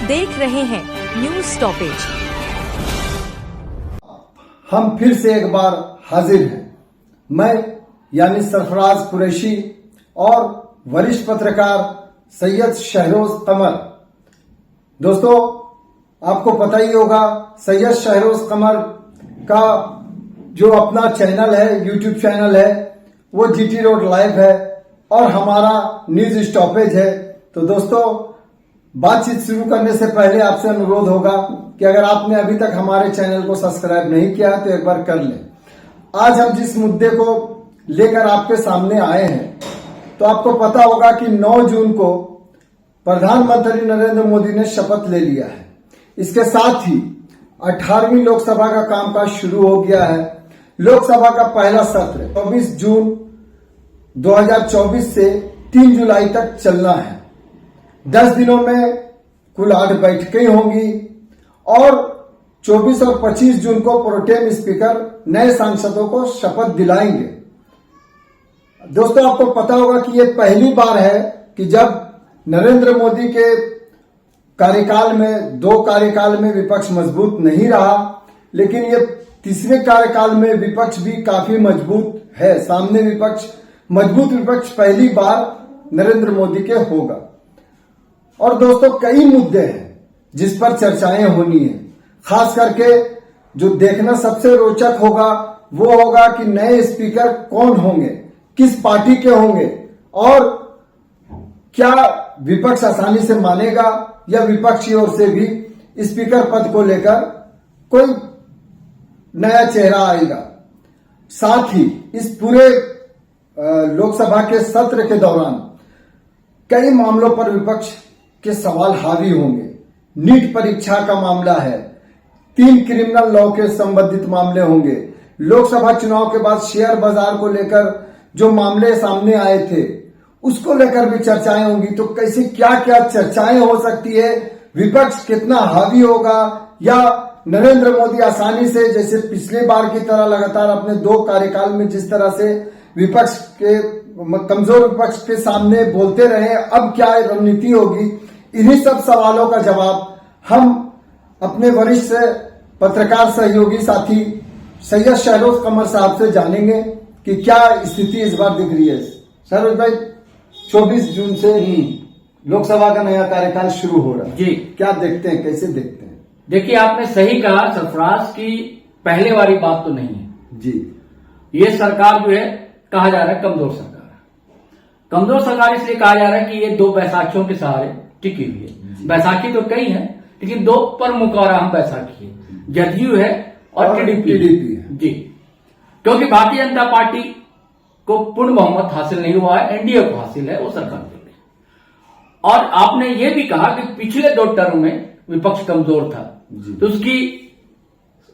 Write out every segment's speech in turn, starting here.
देख रहे हैं न्यूज स्टॉपेज। हम फिर से एक बार हाजिर हैं। मैं यानी सरफराज कुरैशी और वरिष्ठ पत्रकार सैयद शहरोज कमर। दोस्तों, आपको पता ही होगा सैयद शहरोज कमर का जो अपना चैनल है, यूट्यूब चैनल है, वो जीटी रोड लाइव है और हमारा न्यूज स्टॉपेज है। तो दोस्तों, बातचीत शुरू करने से पहले आपसे अनुरोध होगा कि अगर आपने अभी तक हमारे चैनल को सब्सक्राइब नहीं किया तो एक बार कर लें। आज हम जिस मुद्दे को लेकर आपके सामने आए हैं, तो आपको पता होगा कि 9 जून को प्रधानमंत्री नरेंद्र मोदी ने शपथ ले लिया है। इसके साथ ही 18वीं लोकसभा का कामकाज शुरू हो गया है। लोकसभा का पहला सत्र 24 जून 2024 से 3 जुलाई तक चलना है। 10 दिनों में कुल 8 बैठकें होंगी और 24 और 25 जून को प्रोटेम स्पीकर नए सांसदों को शपथ दिलाएंगे। दोस्तों, आपको पता होगा कि ये पहली बार है कि जब नरेंद्र मोदी के कार्यकाल में 2 कार्यकाल में विपक्ष मजबूत नहीं रहा, लेकिन ये तीसरे कार्यकाल में विपक्ष भी काफी मजबूत है। सामने मजबूत विपक्ष पहली बार नरेंद्र मोदी के होगा। और दोस्तों, कई मुद्दे हैं जिस पर चर्चाएं होनी है। खास करके जो देखना सबसे रोचक होगा वो होगा कि नए स्पीकर कौन होंगे, किस पार्टी के होंगे और क्या विपक्ष आसानी से मानेगा या विपक्ष की ओर से भी स्पीकर पद को लेकर कोई नया चेहरा आएगा। साथ ही इस पूरे लोकसभा के सत्र के दौरान कई मामलों पर विपक्ष के सवाल हावी होंगे। नीट परीक्षा का मामला है, 3 क्रिमिनल लॉ के संबंधित मामले होंगे। लोकसभा चुनाव के बाद शेयर बाजार को लेकर जो मामले सामने आए थे उसको लेकर भी चर्चाएं होंगी। तो कैसे क्या क्या चर्चाएं हो सकती है, विपक्ष कितना हावी होगा या नरेंद्र मोदी आसानी से जैसे पिछले बार की तरह लगातार अपने 2 कार्यकाल में जिस तरह से विपक्ष के कमजोर विपक्ष के सामने बोलते रहे, अब क्या रणनीति होगी। इन्हीं सब सवालों का जवाब हम अपने वरिष्ठ पत्रकार सहयोगी साथी सैयद शहरोज कमर साहब से जानेंगे कि क्या स्थिति इस बार दिख रही है। शहरोज भाई, 24 जून से ही लोकसभा का नया कार्यकाल शुरू हो रहा है जी, क्या देखते हैं, कैसे देखते हैं? देखिए, आपने सही कहा, सरफराज की पहले वाली बात तो नहीं है जी। ये सरकार जो है कहा जा रहा है कमजोर सरकार है। कमजोर सरकार इसलिए कहा जा रहा है कि ये 2 बैसाखियों के सहारे टिकी हुई है। बैसाखी तो कई है लेकिन 2 प्रमुख और अहम बैसाखी है, जदयू है और टीडीपी है जी। क्योंकि भारतीय जनता पार्टी को पूर्ण बहुमत हासिल नहीं हुआ है, एनडीए को हासिल है, वो सरकार दे रही है। और आपने ये भी कहा कि पिछले 2 टर्म में विपक्ष कमजोर था, तो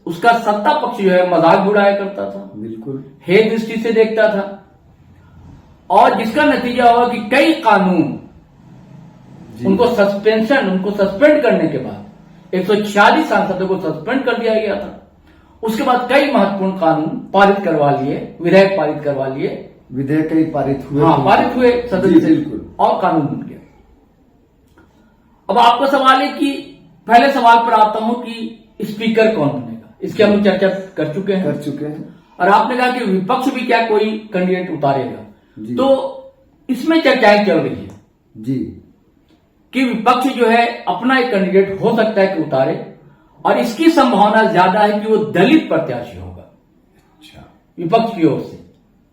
उसका सत्ता पक्ष जो है मजाक उड़ाया करता था, बिल्कुल हे दृष्टि से देखता था। और जिसका नतीजा हुआ कि कई कानून उनको सस्पेंड करने के बाद 146 सांसदों को सस्पेंड कर दिया गया था। उसके बाद कई महत्वपूर्ण कानून पारित करवा लिए, विधेयक पारित करवा लिए, विधेयक कई पारित हुए, पारित हुए सदन से और कानून बन गया। अब आपका सवाल है कि पहले सवाल पर आता हूं कि स्पीकर कौन बनेगा, इसकी हम चर्चा कर चुके हैं। और आपने कहा कि विपक्ष भी क्या कोई कैंडिडेट उतारेगा, तो इसमें चर्चाएं चल रही है जी कि विपक्ष जो है अपना एक कैंडिडेट हो सकता है कि उतारे, और इसकी संभावना ज्यादा है कि वो दलित प्रत्याशी होगा। अच्छा, विपक्ष की ओर से,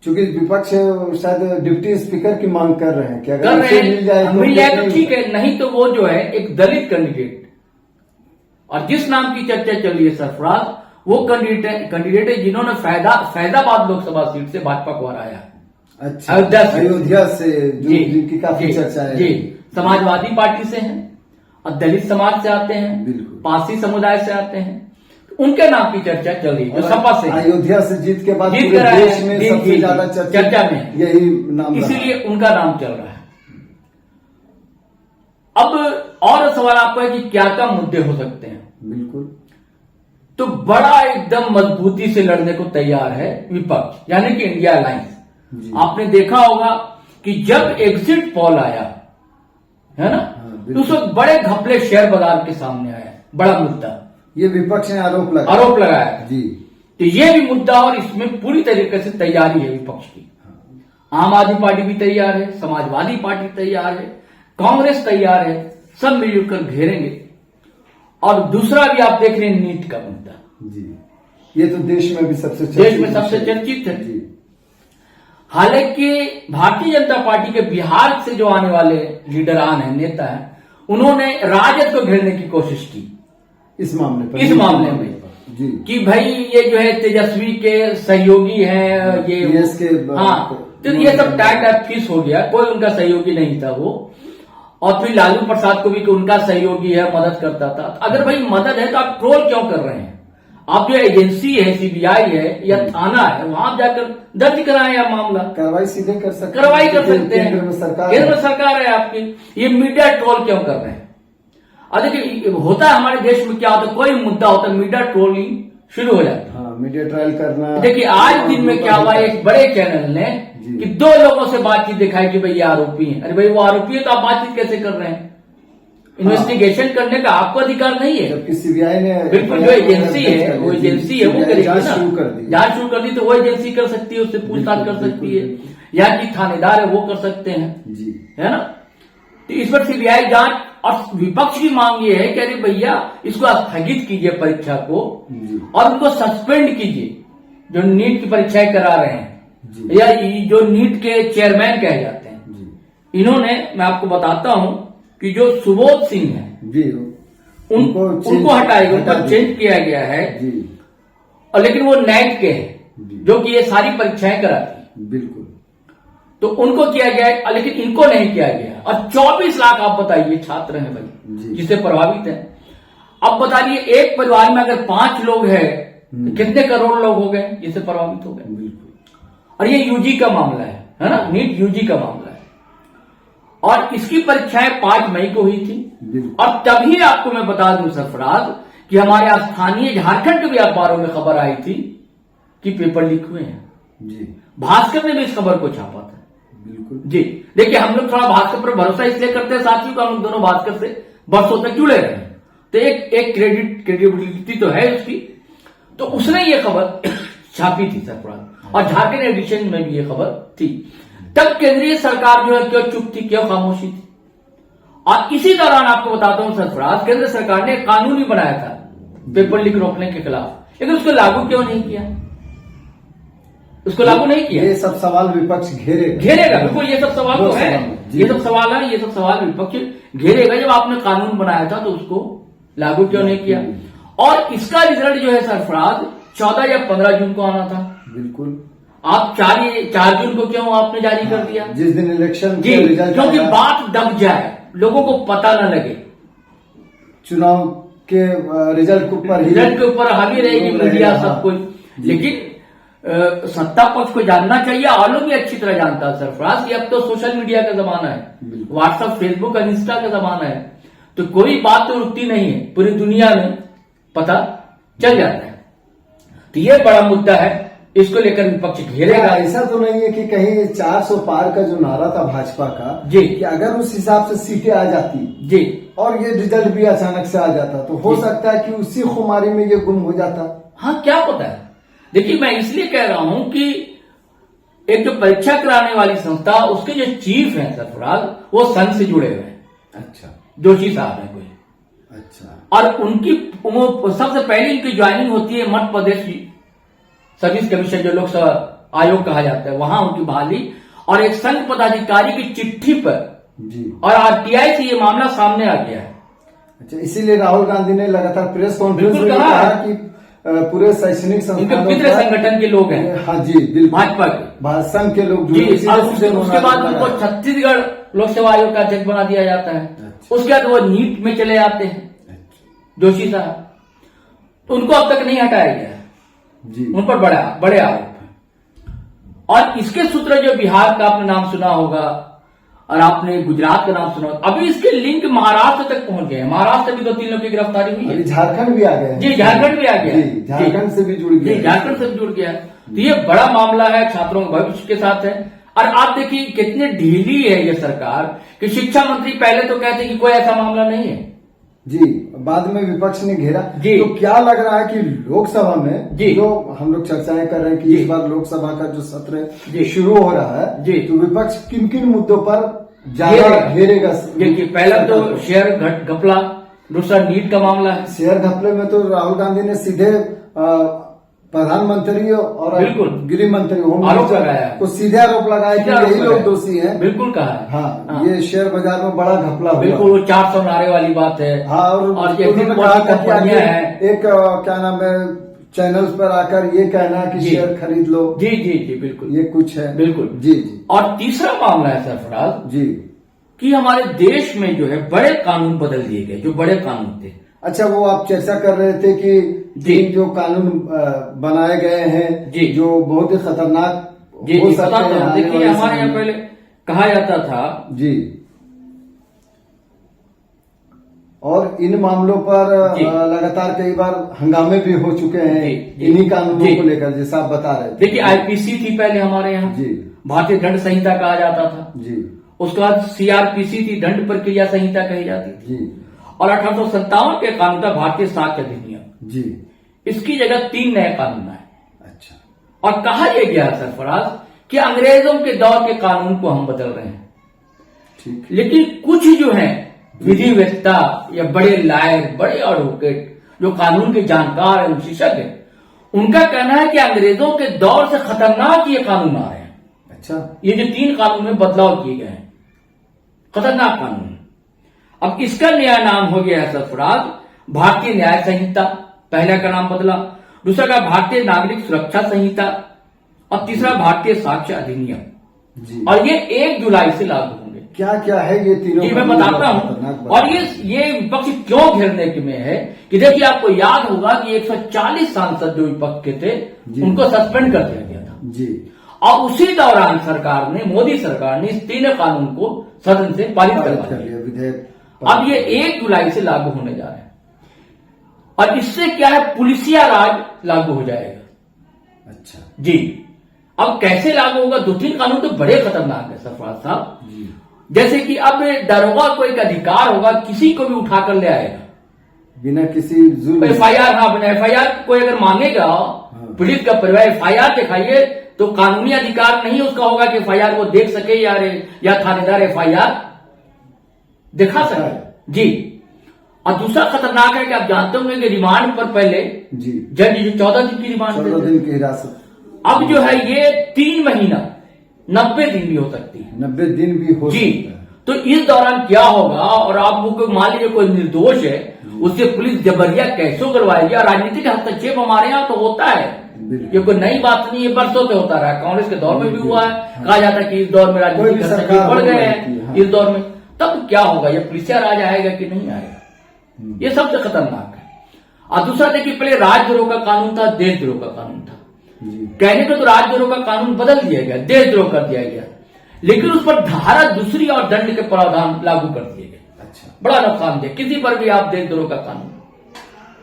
क्योंकि विपक्ष शायद डिप्टी स्पीकर की मांग कर रहे हैं कि अगर मिल जाए तो ठीक है, नहीं तो वो जो है एक दलित कैंडिडेट, और जिस नाम की चर्चा चल रही है सरफराज, वो कैंडिडेट है जिन्होंने फैजाबाद लोकसभा सीट से भाजपा को हराया। अच्छा, अयोध्या से जिनकी काफी चर्चा है जी। समाजवादी पार्टी से हैं और दलित समाज से आते हैं, बिल्कुल पारसी समुदाय से आते हैं, उनके नाम की चर्चा चल रही है। सपा से अयोध्या से जीत के बाद पूरे देश में सबसे ज्यादा चर्चा में यही नाम, इसीलिए उनका नाम चल रहा है। अब और सवाल आपका है कि क्या मुद्दे हो सकते हैं। बिल्कुल, तो बड़ा एकदम मजबूती से लड़ने को तैयार है विपक्ष, यानी कि इंडिया अलायंस। आपने देखा होगा कि जब एग्जिट पोल आया है ना, तो उस वक्त बड़े घपले शेयर बाजार के सामने आया, बड़ा मुद्दा, ये विपक्ष ने आरोप लगाया जी। तो ये भी मुद्दा, और इसमें पूरी तरीके से तैयारी है विपक्ष की। आम आदमी पार्टी भी तैयार है, समाजवादी पार्टी तैयार है, कांग्रेस तैयार है, सब मिलजुल कर घेरेंगे। और दूसरा भी आप देख रहे हैं नीट का मुद्दा जी, ये तो देश में भी सबसे चर्चित है जी। हालांकि भारतीय जनता पार्टी के बिहार से जो आने वाले लीडरान हैं, नेता हैं, उन्होंने राजद को घेरने की कोशिश की इस मामले में जी, कि भाई ये जो है तेजस्वी के सहयोगी हैं, ये के तो ये सब टैग फीस हो गया, कोई उनका सहयोगी नहीं था वो। और फिर लालू प्रसाद को भी कि उनका सहयोगी है, मदद करता था। अगर भाई मदद है तो आप ट्रोल क्यों कर रहे हैं? आप जो एजेंसी है, सीबीआई है या थाना है, वहां जाकर दर्ज कराएं आप मामला, कार्रवाई सीधे कर सकते हैं, केंद्र में सरकार है आपकी। ये मीडिया ट्रोल क्यों कर रहे हैं? देखिए होता है हमारे देश में क्या होता है, कोई मुद्दा होता है मीडिया ट्रोलिंग शुरू हो जाती है, मीडिया ट्रायल करना। देखिए आज दिन में क्या हुआ, एक बड़े चैनल ने कि 2 लोगों से बातचीत दिखाई कि भाई ये आरोपी है। अरे भाई वो आरोपी है तो आप बातचीत कैसे कर रहे हैं? इन्वेस्टिगेशन करने का आपको अधिकार नहीं है, जबकि सीबीआई ने बिल्कुल जो एजेंसी है वो करेगी ना, जांच शुरू कर दी तो वो एजेंसी कर सकती है, उससे पूछताछ कर सकती है, यहाँ की थानेदार है वो कर सकते हैं जी, है ना। तो इस पर सीबीआई जांच, और विपक्ष की मांग ये है कि अरे भैया इसको स्थगित कीजिए परीक्षा को, और उनको सस्पेंड कीजिए जो नीट की परीक्षाएं करा रहे हैं, या जो नीट के चेयरमैन कहे जाते हैं। इन्होंने, मैं आपको बताता हूं कि जो सुबोध सिंह है जी, उनको हटाया गया, उनको चेंज किया गया है जी। और लेकिन वो नेट के हैं जो कि ये सारी परीक्षाएं कराती, बिल्कुल, तो उनको किया गया है, लेकिन इनको नहीं किया गया। और 24 लाख आप बताइए छात्र हैं भाई जिससे प्रभावित है। अब बताइए एक परिवार में अगर 5 लोग हैं तो कितने करोड़ लोग हो गए जिससे प्रभावित हो गए। और ये यूजी का मामला है ना, नीट यूजी का मामला है। और इसकी परीक्षाएं 5 मई को हुई थी। और तभी आपको मैं बता दूं सरफराज कि हमारे स्थानीय झारखंड के भी अखबारों में खबर आई थी कि पेपर लीक हुए हैं जी। भास्कर ने भी इस खबर को छापा था, बिल्कुल जी। देखिए हम लोग थोड़ा भास्कर पर भरोसा इसलिए करते हैं साथियों का, हम लोग दोनों भास्कर से बरसों तक जुड़े रहे, तो एक क्रेडिबिलिटी तो है उसकी। तो उसने ये खबर छापी थी सरफराज, और झारखंड एडिशन में भी ये खबर थी। तब केंद्रीय सरकार जो है क्यों चुप थी, क्यों खामोशी थी? और इसी दौरान आपको बताता हूं सरफराज, केंद्र सरकार ने कानून ही बनाया था पेपर लीक रोकने के खिलाफ, लेकिन उसको लागू क्यों नहीं किया? उसको लागू नहीं किया। ये सब सवाल विपक्ष घेरेगा बिल्कुल, ये सब सवाल तो है, ये सब सवाल है, ये सब सवाल विपक्ष घेरेगा। जब आपने कानून बनाया था तो उसको लागू क्यों नहीं किया? और इसका रिजल्ट जो है सरफराज 14 या 15 जून को आना था, बिल्कुल। आप 4 जून को क्यों आपने जारी कर दिया? जिस दिन इलेक्शन जी, क्योंकि बात दब जाए, लोगों को पता न लगे, चुनाव के रिजल्ट के ऊपर हावी रहेगी मीडिया सब कुछ। लेकिन सत्ता पक्ष को जानना चाहिए, और लोग भी अच्छी तरह जानता है सरफराज कि अब तो सोशल मीडिया का जमाना है, व्हाट्सएप, फेसबुक और इंस्टा का जमाना है, तो कोई बात तो रुकती नहीं है, पूरी दुनिया में पता चल जाता है। तो ये बड़ा मुद्दा है, इसको लेकर विपक्ष घेरेगा। ऐसा तो नहीं है कि कहीं 400 पार का जो नारा था भाजपा का जी, कि अगर उस हिसाब से सीटें आ जाती जी और ये रिजल्ट भी अचानक से आ जाता तो हो सकता है कि उसी खुमारी में ये गुम हो जाता। हाँ, क्या पता है। देखिए मैं इसलिए कह रहा हूं कि एक जो परीक्षा कराने वाली संस्था, उसके जो चीफ हैं सरफराज, वो संघ से जुड़े हुए हैं। अच्छा, जोशी साहब हैं कोई। अच्छा, और उनकी सबसे पहले उनकी ज्वाइनिंग होती है मध्य प्रदेश सर्विस कमीशन, जो लोकसेवा आयोग कहा जाता है, वहां उनकी बहाली, और एक संघ पदाधिकारी की चिट्ठी पर जी, और आरटीआई से ये मामला सामने आ गया है। अच्छा, इसीलिए राहुल गांधी ने लगातार प्रेस कॉन्फ्रेंस में कहा कि पूरे शैक्षणिक संगठन के लोग हैं। हाँ जी, बिल्कुल, भाजपा के संघ के लोग जी। उसके बाद उनको छत्तीसगढ़ लोक सेवा आयोग का अध्यक्ष बना दिया जाता है। अच्छा। उसके बाद वो नीट में चले जाते हैं। अच्छा। जोशी साहब, तो उनको अब तक नहीं हटाया गया जी, उन पर बड़े आरोप है। और इसके सूत्र जो बिहार का आपने नाम सुना होगा, और आपने गुजरात का नाम सुना होगा, अभी इसके लिंक महाराष्ट्र तक पहुंच गए। महाराष्ट्र में 2-3 लोगों की गिरफ्तारी हुई है। झारखंड भी आ गया जी, झारखंड भी आ गया, झारखंड से भी जुड़ गया, झारखंड से भी जुड़ गया। तो ये बड़ा मामला है, छात्रों के भविष्य के साथ है। और आप देखिए कितनी ढीली है ये सरकार कि शिक्षा मंत्री पहले तो कहते कि कोई ऐसा मामला नहीं है जी, बाद में विपक्ष ने घेरा। जी। तो क्या लग रहा है कि लोकसभा में जी। जो हम लोग चर्चाएं कर रहे हैं कि जी। इस बार लोकसभा का जो सत्र जी। शुरू हो रहा है, जी। तो विपक्ष किन किन मुद्दों पर ज्यादा घेरेगा? देखिए पहला तो शेयर घपला, दूसरा नीट का मामला है। शेयर घपले में तो राहुल गांधी ने सीधे प्रधानमंत्री और बिल्कुल। गृह मंत्री होम आरोप मिनिस्टर लगाया को सीधे आरोप लगाया कि सीधे आरोप यही लोग लगाया। दोषी हैं। बिल्कुल कहा है। हाँ, ये शेयर बाजार में बड़ा घपला हुआ। बिल्कुल वो 400 नारे वाली बात है। हाँ, और ये उन्होंने कहा था कि आगे एक क्या नाम है चैनल्स पर आकर ये कहना कि जी। शेयर खरीद लो। जी जी जी बिल्कुल, ये कुछ है। बिल्कुल जी जी और तीसरा मामला है सरफराज जी। कि हमारे देश में जो है बड़े कानून बदल दिए गए, जो बड़े कानून थे। अच्छा, वो आप चर्चा कर रहे थे कि जी। जो कानून बनाए गए हैं जी। जो बहुत ही खतरनाक जी हो जी सकते बताता हैं हूँ। आने देखिए वाले हमारे समय यहाँ में। पहले कहा जाता था जी, और इन मामलों पर जी। लगातार कई बार हंगामे भी हो चुके हैं जी, जी। इन्हीं कानूनों जी। को लेकर, जैसा आप बता रहे थे। देखिए आईपीसी थी पहले हमारे यहाँ, जी भारतीय दंड संहिता कहा जाता था। जी उसके बाद सीआरपीसी थी, दंड प्रक्रिया संहिता कही जाती थी। जी और 1857 के कानून था भारतीय साक्ष्य अधिनियम। जी। इसकी जगह 3 नए कानून आए अच्छा, और कहा यह गया सरफराज कि अंग्रेजों के दौर के कानून को हम बदल रहे हैं। ठीक। लेकिन कुछ जो है विधिवेत्ता या बड़े लायर, बड़े एडवोकेट जो कानून के जानकार एवं विशेषज्ञ हैं, उनका कहना है कि अंग्रेजों के दौर से खतरनाक ये कानून आ रहे हैं। अच्छा, ये जो 3 कानून में बदलाव किए गए हैं, खतरनाक कानून। अब इसका नया नाम हो गया है सरफराज भारतीय न्याय संहिता, पहला का नाम बदला, दूसरा का भारतीय नागरिक सुरक्षा संहिता और तीसरा भारतीय साक्ष्य अधिनियम। जी। और ये 1 जुलाई से लागू होंगे। क्या क्या है ये तीनों? ये मैं कानून बताता जो हूं। खतरनाक और बता- ये विपक्ष क्यों घेरने के में है कि देखिए आपको याद होगा कि 140 सांसद जो विपक्ष के थे जी। उनको सस्पेंड कर दिया गया था। जी। और उसी दौरान सरकार ने, मोदी सरकार ने इस 3 कानून को सदन से पारित पारित करवा कर दिया। लिया विधेयक। अब ये 1 जुलाई से लागू होने जा रहे हैं और इससे क्या है, पुलिसिया राज लागू हो जाएगा। अच्छा जी। अब कैसे लागू होगा? 2-3 कानून तो बड़े खतरनाक है सरफराज साहब। जी। जैसे कि अब दरोगा को एक अधिकार होगा, किसी को भी उठाकर ले आएगा बिना किसी जुल्म। एफआईआर। हाँ, बिना एफआईआर कोई अगर मांगेगा पीड़ित का परिवार एफआईआर दिखाइए तो कानूनी अधिकार नहीं उसका होगा कि एफआईआर वो देख सके या थानेदार एफआईआर दिखा सके। जी। और दूसरा खतरनाक है कि आप जानते होंगे कि रिमांड पर पहले जी। जज जो 14 दिन की रिमांड 14 देते दिन की हिरासत। अब जो है ये 3 महीना 90 दिन भी हो सकती है। 90 दिन भी हो जी। सकता है। तो इस दौरान क्या होगा, और आपको मान लीजिए कोई निर्दोष है, उससे पुलिस जबरिया कैसे करवाएगी? और राजनीतिक हस्तक्षेप हमारे यहाँ तो होता है, बिल्कुल। ये कोई नई बात नहीं है, बरसों से होता रहा। कांग्रेस के दौर में भी हुआ है। हाँ। कहा जाता है कि इस दौर में राजनीतिक कोई भी हस्तक्षेप सरकार बढ़ गए हो हैं सकती है, हाँ। इस दौर में। तब क्या होगा, ये पुलिसिया राज आएगा कि नहीं आएगा? ये सबसे खतरनाक है। और दूसरा देखिए, पहले राजद्रोह का कानून था, देशद्रोह का कानून था। जी। कहने को तो राजद्रोह का कानून बदल दिया गया, देशद्रोह कर दिया गया, लेकिन उस पर धारा दूसरी और दंड के प्रावधान लागू कर दिए गए। अच्छा। बड़ा नुकसान दिया किसी पर भी। आप देशद्रोह का कानून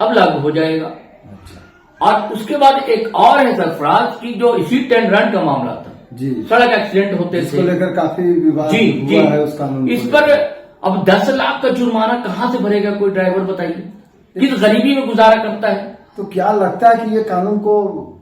अब लागू हो जाएगा। अच्छा। और उसके बाद एक और है सरफराज की जो हिट एंड रन का मामला था। जी। सड़क एक्सीडेंट होते इसको थे, लेकर काफी विवाद जी जी, हुआ है उस कानून इस को पर लेकर। अब 10 लाख का जुर्माना कहां से भरेगा कोई ड्राइवर? बताइए, किस गरीबी में गुजारा करता है? तो क्या लगता है कि ये कानून को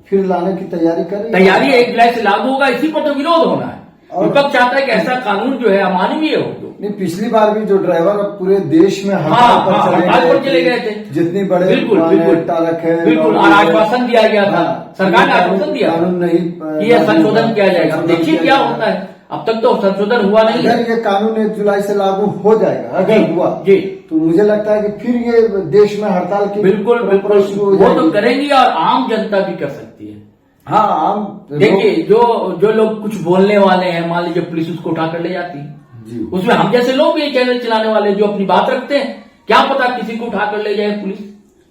फिर लाने की तैयारी कर रही है? तैयारी 1 जुलाई से लागू होगा, इसी पर तो विरोध होना है। और- विपक्ष चाहता है कि ऐसा कानून जो है अमानवीय हो। नहीं, पिछली बार भी जो ड्राइवर अब पूरे देश में हड़ताल हाँ, पर हड़ताल पर चले गए थे। जितनी बड़े बिल्कुल वाहन बिल्कुल ट्रक है, बिल्कुल। लॉरी और है। आश्वासन दिया गया था, हाँ, सरकार ने आश्वासन दिया था कानून नहीं कि यह संशोधन किया जाएगा। अब संशोधन देखिए किया क्या जाएगा। होता है। अब तक तो संशोधन हुआ नहीं है। अगर ये कानून 1 जुलाई से लागू हो जाएगा, अगर जी, हुआ जी। तो मुझे लगता है कि फिर ये देश में हड़ताल की बिल्कुल बिल्कुल परंपरा शुरू हो वो तो जाएगी। करेंगी और आम जनता भी कर सकती है। हाँ, आम देखिए जो लोग कुछ बोलने वाले हैं, मान लीजिए पुलिस उसको उठाकर ले जाती है, जी। उसमें हम जैसे लोग भी चैनल चलाने वाले जो अपनी बात रखते हैं, क्या पता किसी को उठाकर ले जाए पुलिस,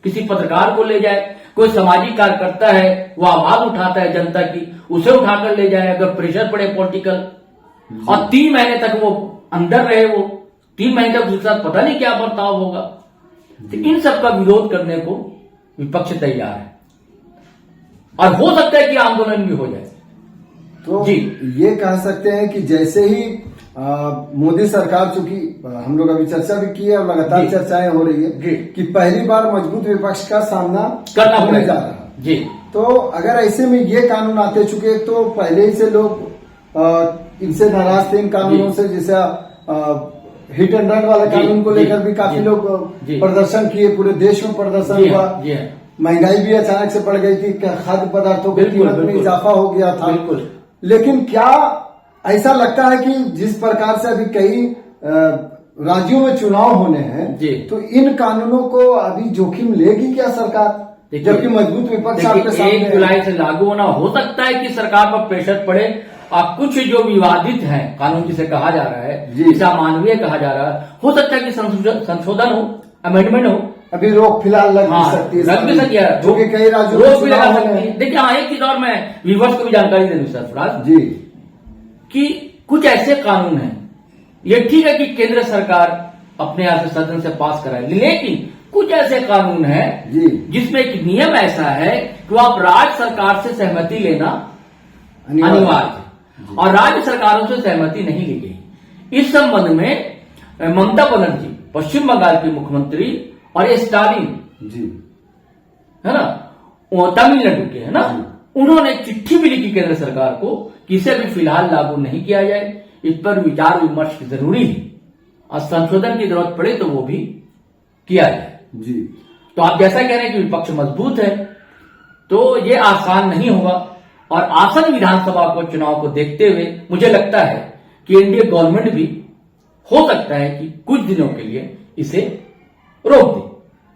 किसी पत्रकार को ले जाए, कोई सामाजिक कार्यकर्ता है वो आवाज उठाता है जनता की, उसे उठाकर ले जाए अगर प्रेशर पड़े पॉलिटिकल। और 3 महीने तक वो अंदर रहे, वो 3 महीने तक उसके साथ पता नहीं क्या बर्ताव होगा। तो इन सब का विरोध करने को विपक्ष तैयार है और हो सकता है कि आंदोलन भी हो जाए। तो जी। ये कह सकते हैं कि जैसे ही मोदी सरकार, चूंकि हम लोग अभी चर्चा भी की है और लगातार जी। चर्चाएं हो रही है जी। कि पहली बार मजबूत विपक्ष का सामना करना होने पड़ेगा। जा रहा है। जी। तो अगर ऐसे में ये कानून आते चुके तो पहले ही से लोग इनसे नाराज थे, इन कानूनों से, जैसे हिट एंड रन वाले जी, कानून को जी, लेकर भी काफी जी, लोग जी। प्रदर्शन किए, पूरे देश में प्रदर्शन जी हुआ। हाँ, जी हाँ। महंगाई भी अचानक से बढ़ गई थी, खाद्य पदार्थों की बिल्कुल, कीमत में बिल्कुल। इजाफा हो गया था। बिल्कुल। लेकिन क्या ऐसा लगता है कि जिस प्रकार से अभी कई राज्यों में चुनाव होने हैं, जी। तो इन कानूनों को अभी जोखिम लेगी क्या सरकार, देखिए, जबकि मजबूत विपक्ष आपके देखिए, सामने 1 है? जुलाई से लागू होना, हो सकता है कि सरकार पर प्रेशर पड़े और कुछ जो विवादित हैं कानून जिसे कहा जा रहा है, जी। जिसे अमानवीय कहा जा रहा है, हो सकता है कि संशोधन हो, अमेंडमेंट हो। अभी रोक फिलहाल लग भी हाँ, सकती है, लग भी सकती है, क्योंकि कई राज्यों में रोक भी लगा चुनाव सकती होने है। हैं। देखिए, हाँ, एक चीज और मैं व्यूवर्स को भी जानकारी दे दूं सरफराज, जी कि कुछ ऐसे कानून हैं, ये ठीक है कि केंद्र सरकार अपने यहाँ से सदन से पास कराए, लेकिन कुछ ऐसे कानून हैं जी जिसमें एक नियम ऐसा है कि आप राज्य सरकार से सहमति लेना अनिवार्य है, और राज्य सरकारों से सहमति नहीं ली गई। इस संबंध में ममता बनर्जी, पश्चिम बंगाल की मुख्यमंत्री, और ये स्टालिन, जी है ना, वो तमिलनाडु के, है ना, उन्होंने चिट्ठी भी लिखी केंद्र सरकार को कि इसे भी फिलहाल लागू नहीं किया जाए, इस पर विचार विमर्श जरूरी है और संशोधन की जरूरत पड़े तो वो भी किया जाए। जी। तो आप जैसा कह रहे हैं कि विपक्ष मजबूत है, तो ये आसान नहीं होगा, और आसन विधानसभा को चुनाव को देखते हुए मुझे लगता है कि एनडीए गवर्नमेंट भी हो सकता है कि कुछ दिनों के लिए इसे रोक दे,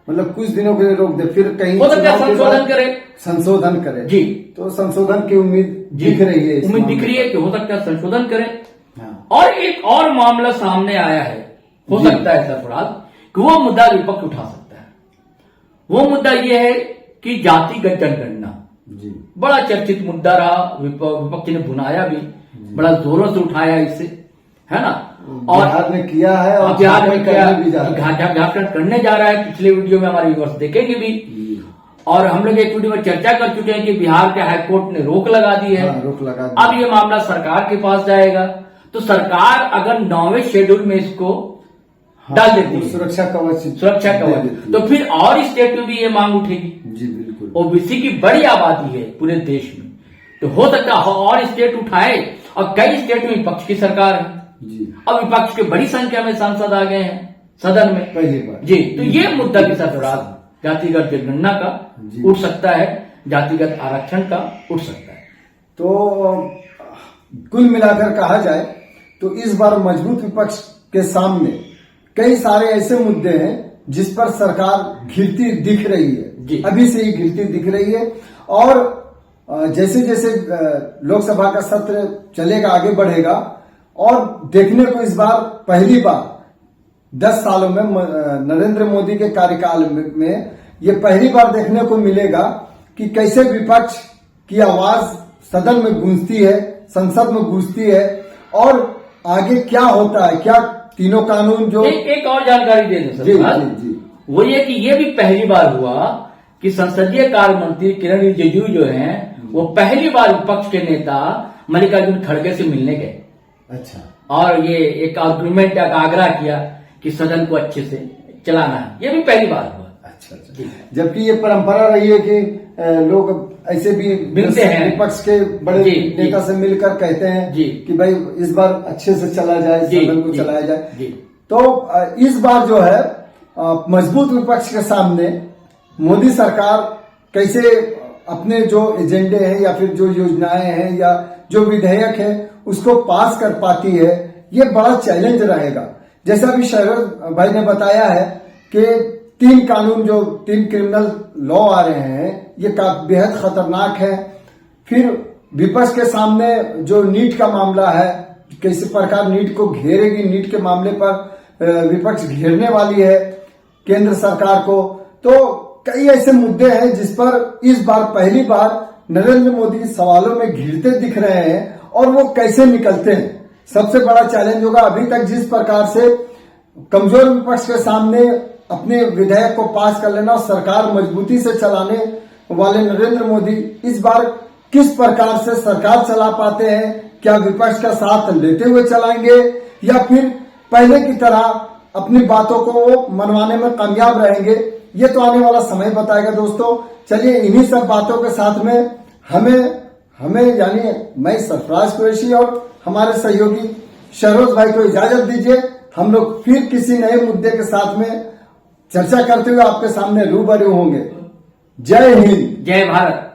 मतलब कुछ दिनों के लिए रोक दे, फिर कहीं हो सकता है चुनाव के संशोधन बाद करे। संशोधन करे। जी। तो संशोधन की उम्मीद दिख रही है, इस उम्मीद मामले दिख रही है कि हो सकता है संशोधन करें। हाँ। और एक और मामला सामने आया है, हो जी। सकता है सरफराज, कि वो मुद्दा विपक्ष उठा सकता है। वो मुद्दा ये है कि जातिगत जनगणना जी बड़ा चर्चित मुद्दा रहा, विपक्ष ने बुनाया भी, बड़ा जोरों से उठाया इसे, है ना, और बिहार ने किया है और बिहार में झारखंड करने भी जा रहा है। झारखंड करने जा रहा है। पिछले वीडियो में हमारे व्यूअर्स देखेंगे भी, और हम लोग एक वीडियो में चर्चा कर चुके हैं कि बिहार के हाईकोर्ट ने रोक लगा दी है। हाँ, रोक लगा दी। अब ये मामला सरकार के पास जाएगा, तो सरकार अगर 9वें शेड्यूल में इसको डाल देती है, सुरक्षा कवच सुरक्षा दे कवच, देती तो है। फिर और स्टेट में भी ये मांग उठेगी। जी बिल्कुल। ओबीसी की बड़ी आबादी है पूरे देश में, तो हो सकता है और स्टेट उठाए, और कई स्टेट में विपक्ष की सरकार है। जी अब विपक्ष के बड़ी संख्या में सांसद आ गए हैं सदन में पहली बार। जी, तो ये मुद्दा भी सरफराज जातिगत जनगणना का जी। उठ सकता है, जातिगत आरक्षण का उठ सकता है। तो कुल मिलाकर कहा जाए तो इस बार मजबूत विपक्ष के सामने कई सारे ऐसे मुद्दे हैं जिस पर सरकार घिरती दिख रही जी। है, अभी से ही घिरती दिख रही है। और जैसे जैसे लोकसभा का सत्र चलेगा, आगे बढ़ेगा, और देखने को इस बार पहली बार 10 सालों में नरेंद्र मोदी के कार्यकाल में ये पहली बार देखने को मिलेगा कि कैसे विपक्ष की आवाज सदन में गूंजती है, संसद में गूंजती है, और आगे क्या होता है, क्या तीनों कानून जो एक और जानकारी दे दें जी सरफराज, जी जी वो ये कि ये भी पहली बार हुआ कि संसदीय कार्य मंत्री किरण रिजिजू जो हैं, वो पहली बार विपक्ष के नेता मल्लिकार्जुन खड़गे से मिलने गए, अच्छा, और ये एक आर्गुमेंट का आग्रह किया कि सदन को अच्छे से चलाना है। ये भी पहली बार हुआ। अच्छा अच्छा। जबकि ये परंपरा रही है कि लोग ऐसे भी मिलते हैं, विपक्ष के बड़े जी, नेता से मिलकर कहते हैं जी। कि भाई इस बार अच्छे से चला जाए, जी, सदन को जी, चलाया जाए। जी। तो इस बार जो है मजबूत विपक्ष के सामने मोदी सरकार कैसे अपने जो एजेंडे हैं या फिर जो योजनाएं हैं या जो विधेयक है उसको पास कर पाती है, ये बड़ा चैलेंज रहेगा। जैसा अभी शहरोज भाई ने बताया है कि 3 कानून, जो 3 क्रिमिनल लॉ आ रहे हैं, ये बेहद खतरनाक है। फिर विपक्ष के सामने जो नीट का मामला है, किसी प्रकार नीट को घेरेगी, नीट के मामले पर विपक्ष घेरने वाली है केंद्र सरकार को। तो कई ऐसे मुद्दे हैं जिस पर इस बार पहली बार नरेंद्र मोदी सवालों में घिरते दिख रहे हैं, और वो कैसे निकलते हैं, सबसे बड़ा चैलेंज होगा। अभी तक जिस प्रकार से कमजोर विपक्ष के सामने अपने विधेयक को पास कर लेना और सरकार मजबूती से चलाने वाले नरेंद्र मोदी इस बार किस प्रकार से सरकार चला पाते हैं, क्या विपक्ष का साथ लेते हुए चलाएंगे या फिर पहले की तरह अपनी बातों को मनवाने में कामयाब रहेंगे, ये तो आने वाला समय बताएगा दोस्तों। चलिए इन्हीं सब बातों के साथ में हमें यानी मैं सरफराज कुरैशी और हमारे सहयोगी शहरोज भाई को इजाजत दीजिए। हम लोग फिर किसी नए मुद्दे के साथ में चर्चा करते हुए आपके सामने रूबरू होंगे। जय हिंद, जय भारत।